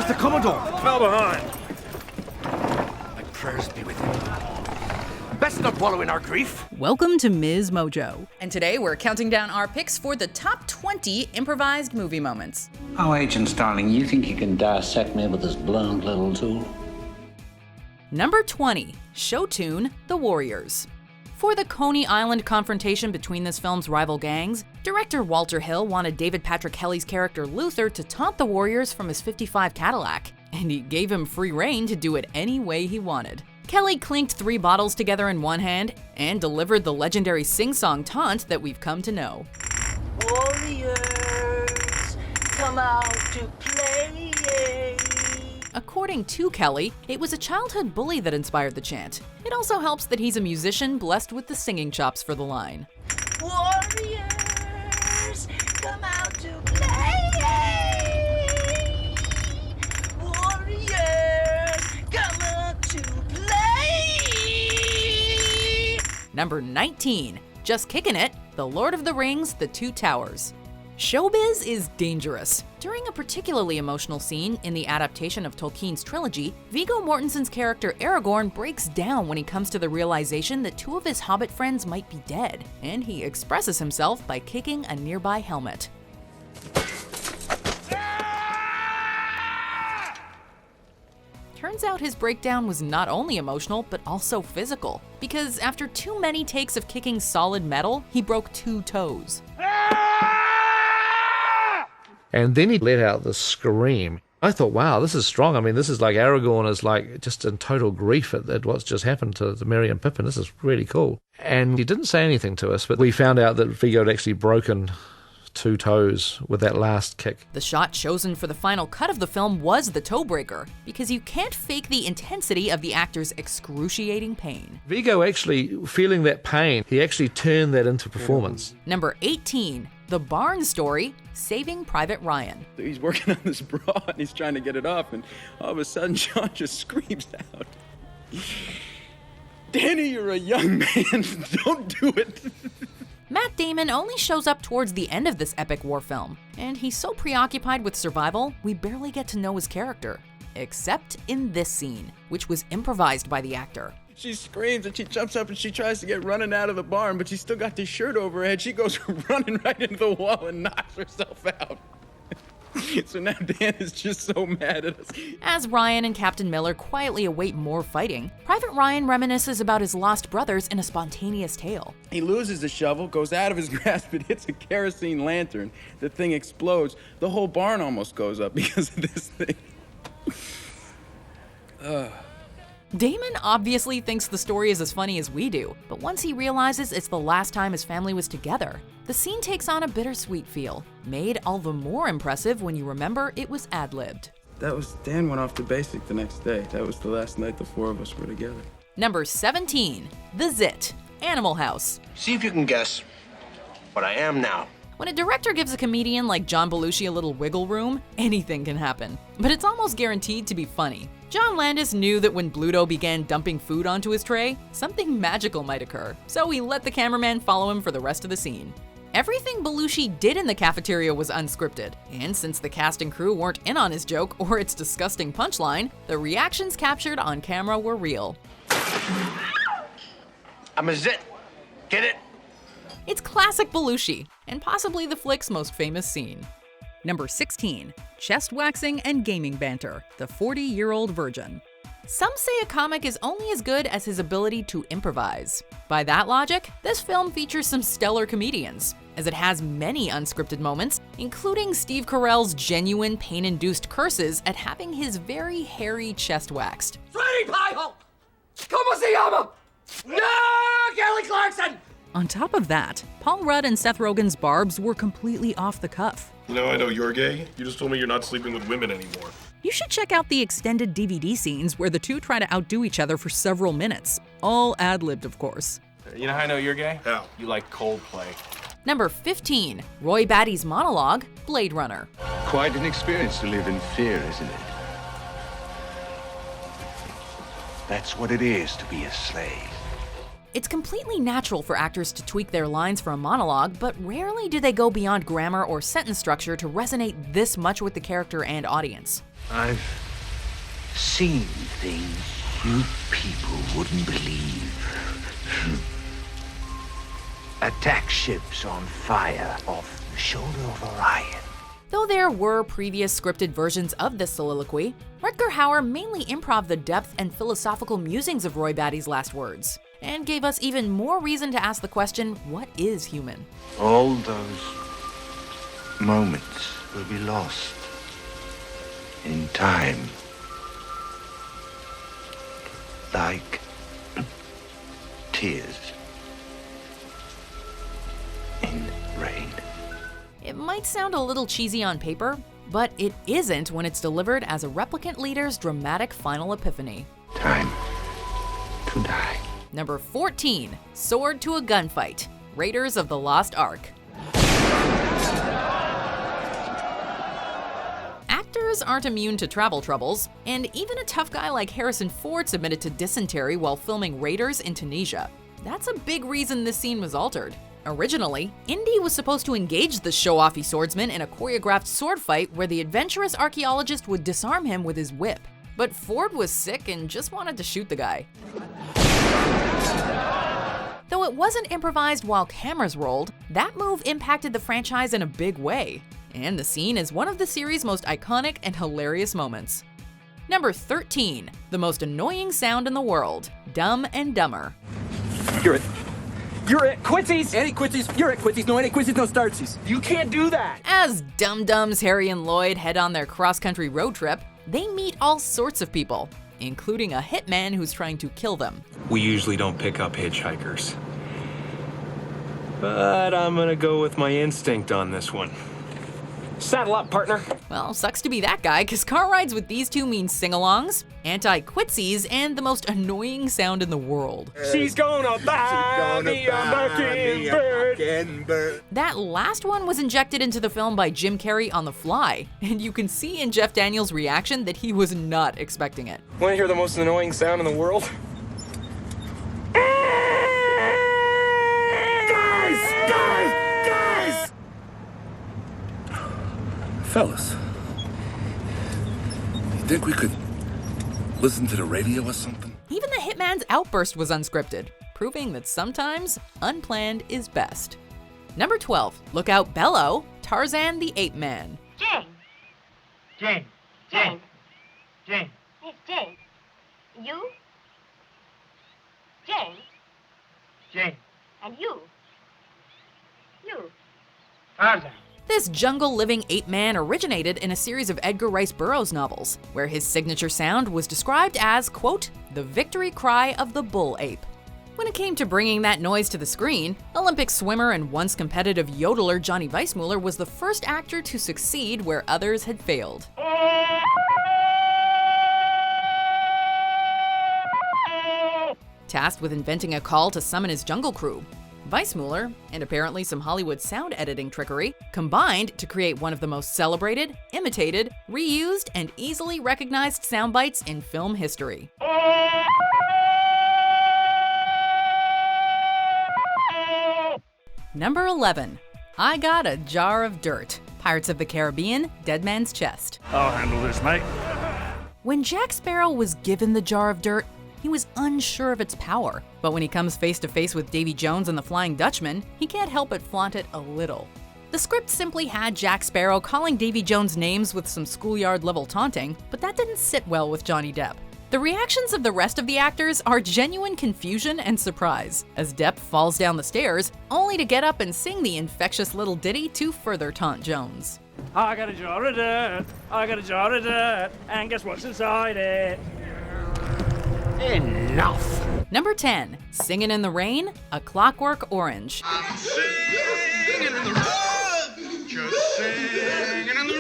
Where's the Commodore? Fell behind. My prayers be with him. Best not wallow in our grief. Welcome to MsMojo. And today we're counting down our picks for the top 20 improvised movie moments. Oh, Agent Starling, you think you can dissect me with this blunt little tool? Number 20, show tune, The Warriors. For the Coney Island confrontation between this film's rival gangs, director Walter Hill wanted David Patrick Kelly's character Luther to taunt the Warriors from his '55 Cadillac, and he gave him free rein to do it any way he wanted. Kelly clinked 3 bottles together in one hand and delivered the legendary sing-song taunt that we've come to know. Warriors, come out to play. According to Kelly, it was a childhood bully that inspired the chant. It also helps that he's a musician blessed with the singing chops for the line. Warriors, come out to play. Warriors, come out to play. Number 19, just kicking it, The Lord of the Rings, The Two Towers. Showbiz is dangerous. During a particularly emotional scene in the adaptation of Tolkien's trilogy, Viggo Mortensen's character Aragorn breaks down when he comes to the realization that 2 of his hobbit friends might be dead, and he expresses himself by kicking a nearby helmet. Turns out his breakdown was not only emotional, but also physical, because after too many takes of kicking solid metal, he broke 2 toes. And then he let out this scream. I thought, wow, this is strong. I mean, this is like Aragorn is like just in total grief at what's just happened to Merry and Pippin. This is really cool. And he didn't say anything to us, but we found out that Viggo had actually broken 2 toes with that last kick. The shot chosen for the final cut of the film was the toe breaker, because you can't fake the intensity of the actor's excruciating pain. Viggo actually, feeling that pain, he actually turned that into performance. Number 18, The Barn Story, Saving Private Ryan. He's working on this bra and he's trying to get it off, and all of a sudden John just screams out, "Danny, you're a young man, don't do it." Matt Damon only shows up towards the end of this epic war film, and he's so preoccupied with survival, we barely get to know his character. Except in this scene, which was improvised by the actor. She screams and she jumps up and she tries to get running out of the barn, but she's still got this shirt over her head. She goes running right into the wall and knocks herself out. So now Dan is just so mad at us. As Ryan and Captain Miller quietly await more fighting, Private Ryan reminisces about his lost brothers in a spontaneous tale. He loses the shovel, goes out of his grasp, it hits a kerosene lantern. The thing explodes. The whole barn almost goes up because of this thing. Damon obviously thinks the story is as funny as we do, but once he realizes it's the last time his family was together, the scene takes on a bittersweet feel, made all the more impressive when you remember it was ad-libbed. Dan went off to basic the next day. That was the last night the 4 of us were together. Number 17, The Zit, Animal House. See if you can guess what I am now. When a director gives a comedian like John Belushi a little wiggle room, anything can happen. But it's almost guaranteed to be funny. John Landis knew that when Bluto began dumping food onto his tray, something magical might occur, so he let the cameraman follow him for the rest of the scene. Everything Belushi did in the cafeteria was unscripted, and since the cast and crew weren't in on his joke or its disgusting punchline, the reactions captured on camera were real. I'm a zit. Get it? It's classic Belushi, and possibly the flick's most famous scene. Number 16, chest waxing and gaming banter, The 40-Year-Old Virgin. Some say a comic is only as good as his ability to improvise. By that logic, this film features some stellar comedians, as it has many unscripted moments, including Steve Carell's genuine pain-induced curses at having his very hairy chest waxed. Sweetie pie hole! Como se llama? No, Kelly Clarkson! On top of that, Paul Rudd and Seth Rogen's barbs were completely off the cuff. You know, I know you're gay. You just told me you're not sleeping with women anymore. You should check out the extended DVD scenes where the two try to outdo each other for several minutes. All ad-libbed, of course. You know how I know you're gay? How? You like Coldplay. Number 15, Roy Batty's monologue, Blade Runner. Quite an experience to live in fear, isn't it? That's what it is to be a slave. It's completely natural for actors to tweak their lines for a monologue, but rarely do they go beyond grammar or sentence structure to resonate this much with the character and audience. I've seen things you people wouldn't believe. Attack ships on fire off the shoulder of Orion. Though there were previous scripted versions of this soliloquy, Rutger Hauer mainly improv the depth and philosophical musings of Roy Batty's last words, and gave us even more reason to ask the question, what is human? All those moments will be lost in time. Like tears in rain. It might sound a little cheesy on paper, but it isn't when it's delivered as a replicant leader's dramatic final epiphany. Time to die. Number 14, Sword to a Gunfight, Raiders of the Lost Ark. Actors aren't immune to travel troubles, and even a tough guy like Harrison Ford submitted to dysentery while filming Raiders in Tunisia. That's a big reason this scene was altered. Originally, Indy was supposed to engage the show-offy swordsman in a choreographed sword fight where the adventurous archaeologist would disarm him with his whip. But Ford was sick and just wanted to shoot the guy. Though it wasn't improvised while cameras rolled, that move impacted the franchise in a big way. And the scene is one of the series' most iconic and hilarious moments. Number 13, the most annoying sound in the world, Dumb and Dumber. You're it. Quitsies! Anti-quitsies. You're it. Quitsies. No anti-quitsies, no startsies. You can't do that! As Dum-Dums Harry and Lloyd head on their cross-country road trip, they meet all sorts of people, including a hitman who's trying to kill them. We usually don't pick up hitchhikers. But I'm gonna go with my instinct on this one. Saddle up, partner. Well, sucks to be that guy, because car rides with these two mean sing-alongs, anti-quitsies, and the most annoying sound in the world. She's gonna buy me a mockingbird. That last one was injected into the film by Jim Carrey on the fly, and you can see in Jeff Daniels' reaction that he was not expecting it. Want to hear the most annoying sound in the world? Guys! Fellas, you think we could listen to the radio or something? Even the hitman's outburst was unscripted, proving that sometimes unplanned is best. Number 12, Look Out Bello, Tarzan the Ape Man. Jane. Jane. Jane. Jane. It's Jane. You? Jane. Jane. And you? You. Tarzan. This jungle-living ape man originated in a series of Edgar Rice Burroughs novels, where his signature sound was described as, quote, the victory cry of the bull ape. When it came to bringing that noise to the screen, Olympic swimmer and once competitive yodeler Johnny Weissmuller was the first actor to succeed where others had failed. Tasked with inventing a call to summon his jungle crew, Weissmuller, and apparently some Hollywood sound editing trickery, combined to create one of the most celebrated, imitated, reused, and easily recognized sound bites in film history. Number 11, I Got a Jar of Dirt, Pirates of the Caribbean, Dead Man's Chest. I'll handle this, mate. When Jack Sparrow was given the jar of dirt, he was unsure of its power, but when he comes face to face with Davy Jones and the Flying Dutchman, he can't help but flaunt it a little. The script simply had Jack Sparrow calling Davy Jones names with some schoolyard-level taunting, but that didn't sit well with Johnny Depp. The reactions of the rest of the actors are genuine confusion and surprise, as Depp falls down the stairs, only to get up and sing the infectious little ditty to further taunt Jones. I got a jar of dirt, I got a jar of dirt, and guess what's inside it? Enough! Number 10, Singin' in the Rain, A Clockwork Orange. I'm singing in the rain, just singing in the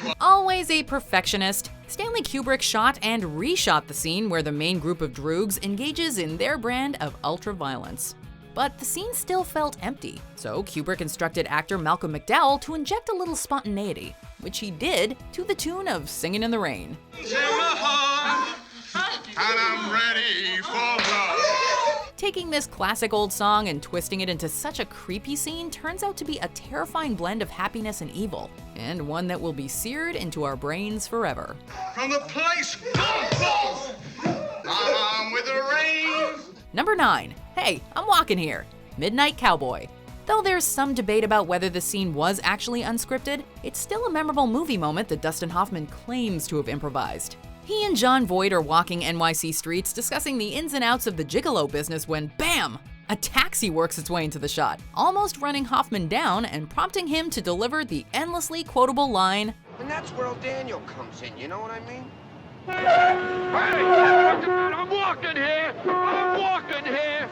rain. Always a perfectionist, Stanley Kubrick shot and reshot the scene where the main group of droogs engages in their brand of ultra-violence. But the scene still felt empty, so Kubrick instructed actor Malcolm McDowell to inject a little spontaneity, which he did to the tune of Singin' in the Rain. And I'm ready for love. Taking this classic old song and twisting it into such a creepy scene turns out to be a terrifying blend of happiness and evil, and one that will be seared into our brains forever. From the place Godfather, I'm with the rain. Number 9. Hey, I'm walking here. Midnight Cowboy. Though there's some debate about whether the scene was actually unscripted, it's still a memorable movie moment that Dustin Hoffman claims to have improvised. He and Jon Voight are walking NYC streets discussing the ins and outs of the gigolo business when, bam! A taxi works its way into the shot, almost running Hoffman down and prompting him to deliver the endlessly quotable line, And that's where old Daniel comes in, you know what I mean? Hey, I'm walking here. I'm walking here.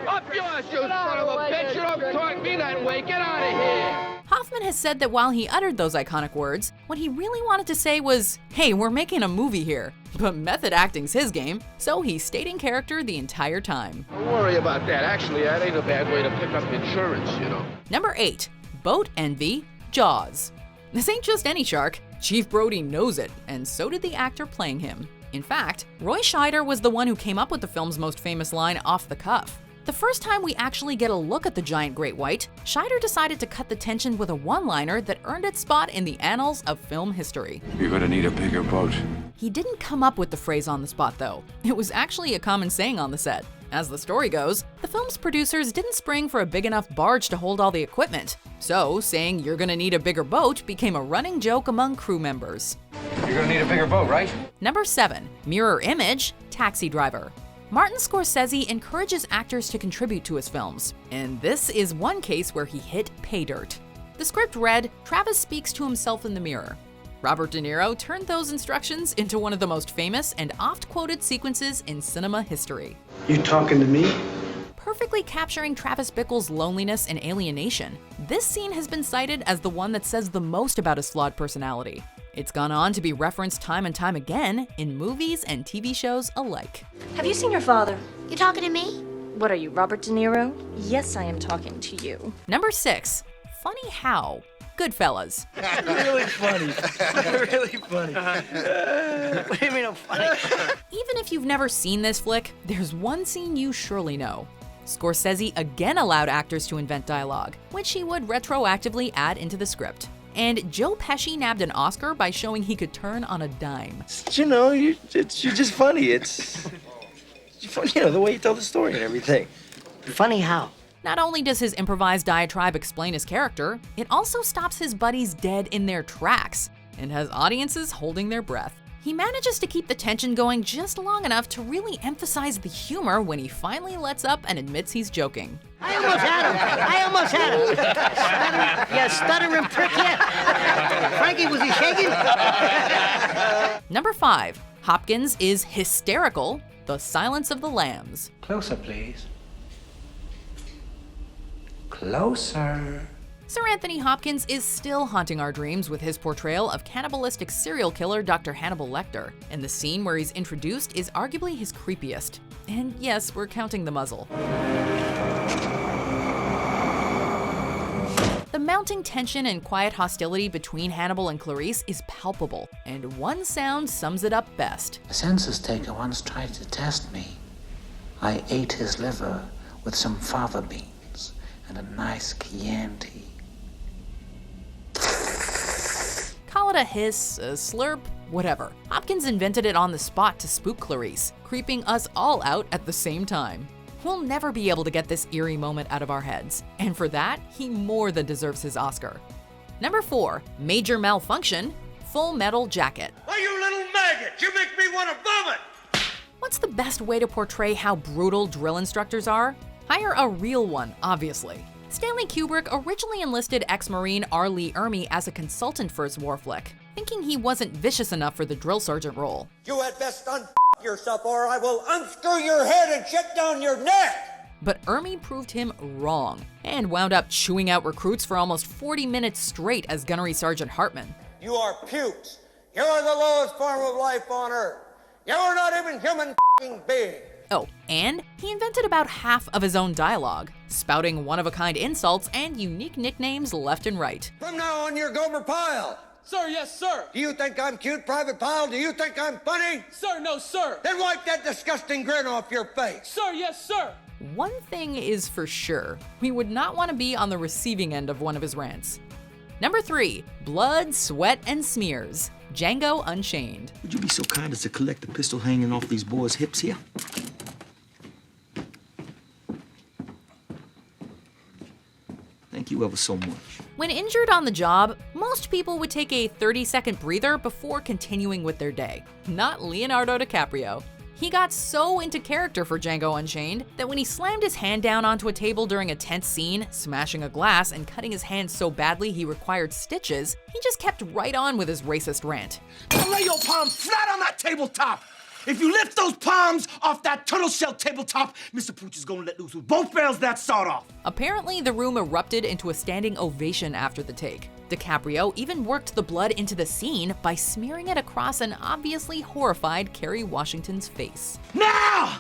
Up yours, you son of a bitch. You don't talk to me that way. Get out of here. Hoffman has said that while he uttered those iconic words, what he really wanted to say was, hey, we're making a movie here. But method acting's his game, so he stayed in character the entire time. Don't worry about that. Actually, that ain't a bad way to pick up insurance, you know. Number 8. Boat Envy, Jaws. This ain't just any shark. Chief Brody knows it, and so did the actor playing him. In fact, Roy Scheider was the one who came up with the film's most famous line off the cuff. The first time we actually get a look at the giant great white, Scheider decided to cut the tension with a one-liner that earned its spot in the annals of film history. You're gonna need a bigger boat. He didn't come up with the phrase on the spot, though. It was actually a common saying on the set. As the story goes, the film's producers didn't spring for a big enough barge to hold all the equipment. So, saying you're gonna need a bigger boat became a running joke among crew members. You're gonna need a bigger boat, right? Number 7. Mirror Image, Taxi Driver. Martin Scorsese encourages actors to contribute to his films, and this is one case where he hit pay dirt. The script read, Travis speaks to himself in the mirror. Robert De Niro turned those instructions into one of the most famous and oft-quoted sequences in cinema history. You talking to me? Perfectly capturing Travis Bickle's loneliness and alienation, this scene has been cited as the one that says the most about his flawed personality. It's gone on to be referenced time and time again in movies and TV shows alike. Have you seen your father? You talking to me? What are you, Robert De Niro? Yes, I am talking to you. Number 6. Funny How? Goodfellas. Really funny. Really funny. What do you mean I'm funny? Even if you've never seen this flick, there's one scene you surely know. Scorsese again allowed actors to invent dialogue, which he would retroactively add into the script. And Joe Pesci nabbed an Oscar by showing he could turn on a dime. You know, you're just funny. It's you know, the way you tell the story and everything. Funny how? Not only does his improvised diatribe explain his character, it also stops his buddies dead in their tracks and has audiences holding their breath. He manages to keep the tension going just long enough to really emphasize the humor when he finally lets up and admits he's joking. I almost had him. You stuttering prick yet. Frankie, was he shaking? Number 5. Hopkins is hysterical, The Silence of the Lambs. Closer, please. Closer. Sir Anthony Hopkins is still haunting our dreams with his portrayal of cannibalistic serial killer Dr. Hannibal Lecter, and the scene where he's introduced is arguably his creepiest. And yes, we're counting the muzzle. The mounting tension and quiet hostility between Hannibal and Clarice is palpable, and one sound sums it up best. A census taker once tried to test me. I ate his liver with some fava beans and a nice Chianti. Call it a hiss, a slurp, whatever. Hopkins invented it on the spot to spook Clarice, creeping us all out at the same time. We'll never be able to get this eerie moment out of our heads, and for that, he more than deserves his Oscar. Number 4, Major Malfunction, Full Metal Jacket. Why, you little maggot! You make me want to vomit! What's the best way to portray how brutal drill instructors are? Hire a real one, obviously. Stanley Kubrick originally enlisted ex-Marine R. Lee Ermey as a consultant for his war flick, thinking he wasn't vicious enough for the drill sergeant role. You had best yourself or I will unscrew your head and shut down your neck! But Ermey proved him wrong, and wound up chewing out recruits for almost 40 minutes straight as Gunnery Sergeant Hartman. You are putes. You are the lowest form of life on Earth. You are not even human being. Oh, and he invented about half of his own dialogue, spouting one-of-a-kind insults and unique nicknames left and right. From now on, you're Gomer Pyle. Sir, yes, sir. Do you think I'm cute, Private Pyle? Do you think I'm funny? Sir, no, sir. Then wipe that disgusting grin off your face. Sir, yes, sir. One thing is for sure, we would not want to be on the receiving end of one of his rants. Number 3, blood, sweat, and smears. Django Unchained. Would you be so kind as to collect the pistol hanging off these boys' hips here? Thank you ever so much. When injured on the job, most people would take a 30-second breather before continuing with their day. Not Leonardo DiCaprio. He got so into character for Django Unchained that when he slammed his hand down onto a table during a tense scene, smashing a glass and cutting his hand so badly he required stitches, he just kept right on with his racist rant. Lay your palm flat on that tabletop! If you lift those palms off that turtle shell tabletop, Mr. Pooch is gonna let loose with both barrels that sawed off. Apparently, the room erupted into a standing ovation after the take. DiCaprio even worked the blood into the scene by smearing it across an obviously horrified Kerry Washington's face. Now!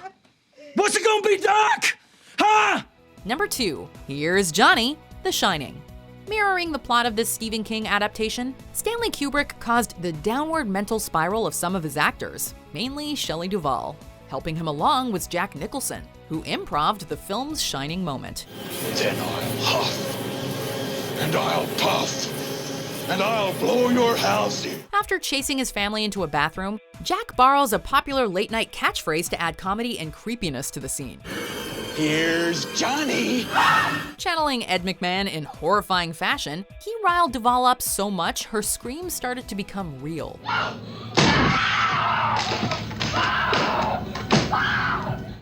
What's it gonna be, Doc? Huh? Number 2, here's Johnny, The Shining. Mirroring the plot of this Stephen King adaptation, Stanley Kubrick caused the downward mental spiral of some of his actors, mainly Shelley Duvall. Helping him along was Jack Nicholson, who improv'd the film's shining moment. Then I'll huff, and I'll puff, and I'll blow your house in. After chasing his family into a bathroom, Jack borrows a popular late-night catchphrase to add comedy and creepiness to the scene. Here's Johnny! Channeling Ed McMahon in horrifying fashion, he riled Duvall up so much her screams started to become real.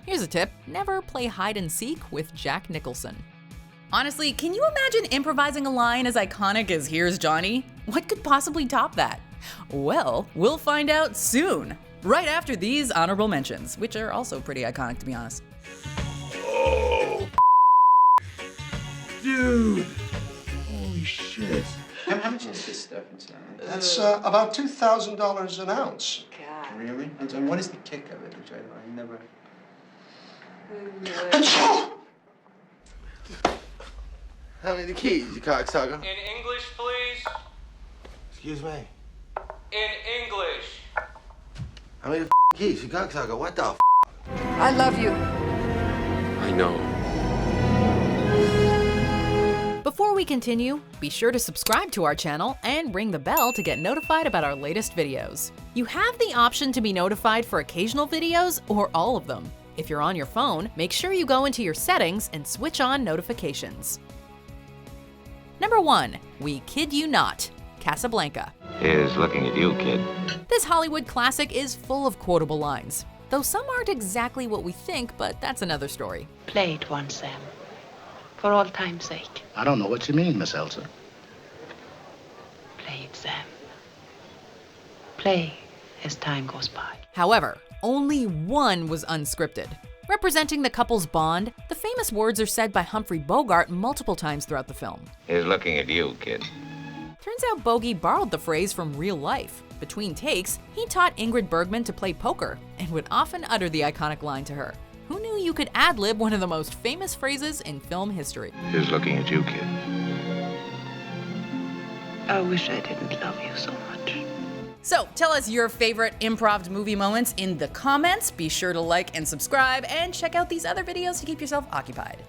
Here's a tip: never play hide and seek with Jack Nicholson. Honestly, can you imagine improvising a line as iconic as "Here's Johnny"? What could possibly top that? Well, we'll find out soon, right after these honorable mentions, which are also pretty iconic, to be honest. Oh, dude! Holy shit! How much is this stuff? That's about $2,000 an ounce. God. Really? And what is the kick of it? Which I never. How many keys, you cocksucker? In English, please. Excuse me. In English. How many keys, you cocksucker? What the I love you. I know. Before we continue, be sure to subscribe to our channel and ring the bell to get notified about our latest videos. You have the option to be notified for occasional videos or all of them. If you're on your phone, make sure you go into your settings and switch on notifications. Number 1, we kid you not, Casablanca. Here's looking at you, kid. This Hollywood classic is full of quotable lines, though some aren't exactly what we think, but that's another story. Play it once, Sam. For all time's sake. I don't know what you mean, Miss Elsa. Play it, Sam. Play as time goes by. However, only one was unscripted. Representing the couple's bond, the famous words are said by Humphrey Bogart multiple times throughout the film. Here's looking at you, kid. Turns out Bogey borrowed the phrase from real life. Between takes, he taught Ingrid Bergman to play poker and would often utter the iconic line to her. Who knew you could ad-lib one of the most famous phrases in film history? Here's looking at you, kid. I wish I didn't love you so much. So tell us your favorite improv movie moments in the comments. Be sure to like and subscribe and check out these other videos to keep yourself occupied.